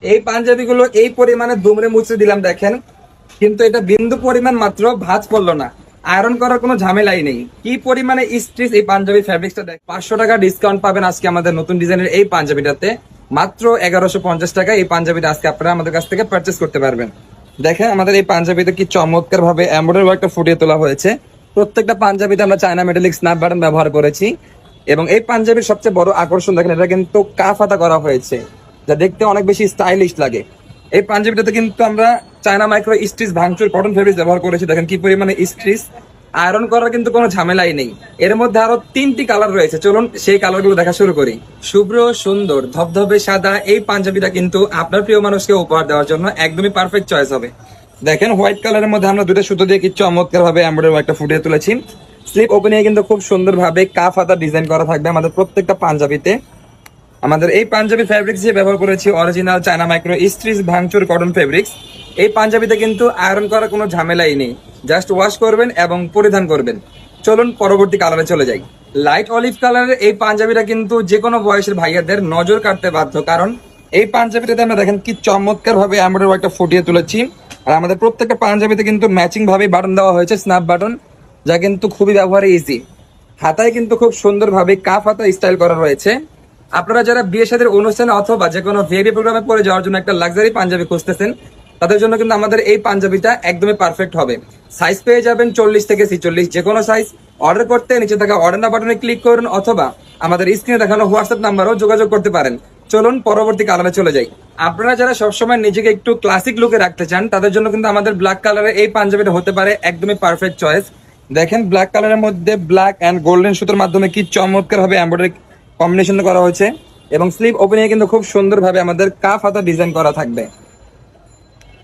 এই পাঞ্জাবিগুলো এই পরিমাণে দুমড়ে মুচড়ে দিলাম দেখেন, কিন্তু এটা বিন্দু পরিমাণ মাত্র ভাঁজ পড়লো না। আয়রন করার কোনো ঝামেলাই নেই। কি পরিমাণে স্ট্রেচ এই পাঞ্জাবি ফ্যাব্রিক্সটা দেখ। 500 টাকা ডিসকাউন্ট পাবেন আজকে আমাদের নতুন ডিজাইনের এই পাঞ্জাবিটাতে। মাত্র 1150 টাকা এই পাঞ্জাবিটা আজকে আপনারা আমাদের কাছ থেকে পারচেস করতে পারবেন। দেখেন আমাদের এই পাঞ্জাবিতে কি চমৎকার ভাবে এমব্রয়ডারি ওয়ার্কটা ফুটিয়ে তোলা হয়েছে। প্রত্যেকটা পাঞ্জাবিতে আমরা চায়না মেটালিক স্ন্যাপ বাটন ব্যবহার করেছি। এবং এই পাঞ্জাবির সবচেয়ে বড় আকর্ষণ দেখেন, এটা কিন্তু কাফ হাতা করা হয়েছে, যা দেখতে অনেক বেশি স্টাইলিশ লাগে। এই পাঞ্জাবিটাতে কিন্তু আমরা চায়না মাইক্রো স্টিচ ভাঙচুর কটন ফেব্রিক ব্যবহার করেছি। দেখেন কি পরিমাণে স্টিচ, আয়রন করার কিন্তু কোনো ঝামেলাই নেই। এর মধ্যে আরো 3টি কালার রয়েছে, চলুন সেই কালারগুলো দেখা শুরু করি। শুভ্র সুন্দর ধবধবে সাদা এই পাঞ্জাবিটা কিন্তু আপনার প্রিয় মানুষকে উপহার দেওয়ার জন্য একদমই পারফেক্ট চয়েস হবে। দেখেন হোয়াইট কালারের মধ্যে আমরা দুটো সুতো দিয়ে কি চমৎকার ভাবে এমব্রয়ডারি ওয়ার্কটা ফুটিয়ে তুলেছি। স্লিপ ওপেনিং কিন্তু খুব সুন্দর ভাবে কাফ হাতা ডিজাইন করা থাকবে আমাদের প্রত্যেকটা পাঞ্জাবিতে। আমাদের এই পাঞ্জাবি ফ্যাব্রিক্স যে ব্যবহার করেছি অরিজিনাল চায়না মাইক্রো স্ট্রিচ ভাঙচুর কটন ফেব্রিক্স। এই পাঞ্জাবিতে কিন্তু আয়রন করার কোনো ঝামেলাই নেই, জাস্ট ওয়াশ করবেন এবং পরিধান করবেন। চলুন পরবর্তী কালারে চলে যাই। লাইট অলিভ কালারের এই পাঞ্জাবিটা কিন্তু যে কোনো বয়সের ভাইয়াদের নজর কাটতে বাধ্য, কারণ এই পাঞ্জাবিটাতে আমরা দেখেন কি চমৎকার ভাবে এমব্রয়ডারি ওয়ার্কটা ফুটিয়ে তুলেছি। আর আমাদের প্রত্যেকটা পাঞ্জাবিতে কিন্তু ম্যাচিং ভাবে বাটন দেওয়া হয়েছে, স্ন্যাপ বাটন, যা কিন্তু খুবই ব্যবহারে ইজি। হাতায় কিন্তু খুব সুন্দরভাবে কাফ হাতা স্টাইল করা রয়েছে। আপনারা যারা বিয়ে শাদীর অনুষ্ঠানে অথবা যে কোনো ভিআইপি প্রোগ্রামে পরে যাওয়ার জন্য একটা লাক্সারি পাঞ্জাবি খুঁজতেছেন, তাদের জন্য কিন্তু আমাদের এই পাঞ্জাবিটা একদমই পারফেক্ট হবে। সাইজ পেয়ে যাবেন 40 থেকে 46, যে কোনো সাইজ। অর্ডার করতে নিচে থাকা অর্ডার নাও বাটনে ক্লিক করুন অথবা আমাদের স্ক্রিনে দেখানো হোয়াটসঅ্যাপ নাম্বারও যোগাযোগ করতে পারেন। চলুন পরবর্তী কালারে চলে যাই। আপনারা যারা সবসময় নিজেকে একটু ক্লাসিক লুকে রাখতে চান, তাদের জন্য কিন্তু আমাদের ব্ল্যাক কালারের এই পাঞ্জাবিটা হতে পারে একদমই পারফেক্ট চয়েস। দেখেন ব্ল্যাক কালারের মধ্যে ব্ল্যাক এন্ড গোল্ডেন সুতোর মাধ্যমে কি চমৎকার ভাবে এমব্রয়ডারি কম্বিনেশন করা হয়েছে। এবং স্লিভ ওপেনিং কিন্তু খুব সুন্দরভাবে আমাদের কাফ হাতা ডিজাইন করা থাকবে।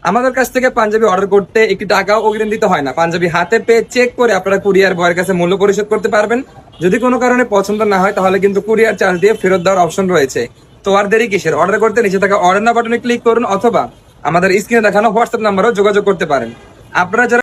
আমাদের কাছ থেকে পাঞ্জাবি অর্ডার করতে একটি টাকাও অগ্রিম দিতে হয় না। পাঞ্জাবি হাতে পেয়ে চেক করে আপনারা কুরিয়ার বয়ের কাছে মূল্য পরিশোধ করতে পারবেন। যদি কোনো কারণে পছন্দ না হয় তাহলে কিন্তু কুরিয়ার চার্জ দিয়ে ফেরত দেওয়ার অপশন রয়েছে। তো আর দেরি কিসের, অর্ডার করতে নিচে থাকা অর্ডার নাও বাটনে ক্লিক করুন অথবা আমাদের স্ক্রিনে দেখানো হোয়াটসঅ্যাপ নাম্বারও যোগাযোগ করতে পারেন। আপনারা যারা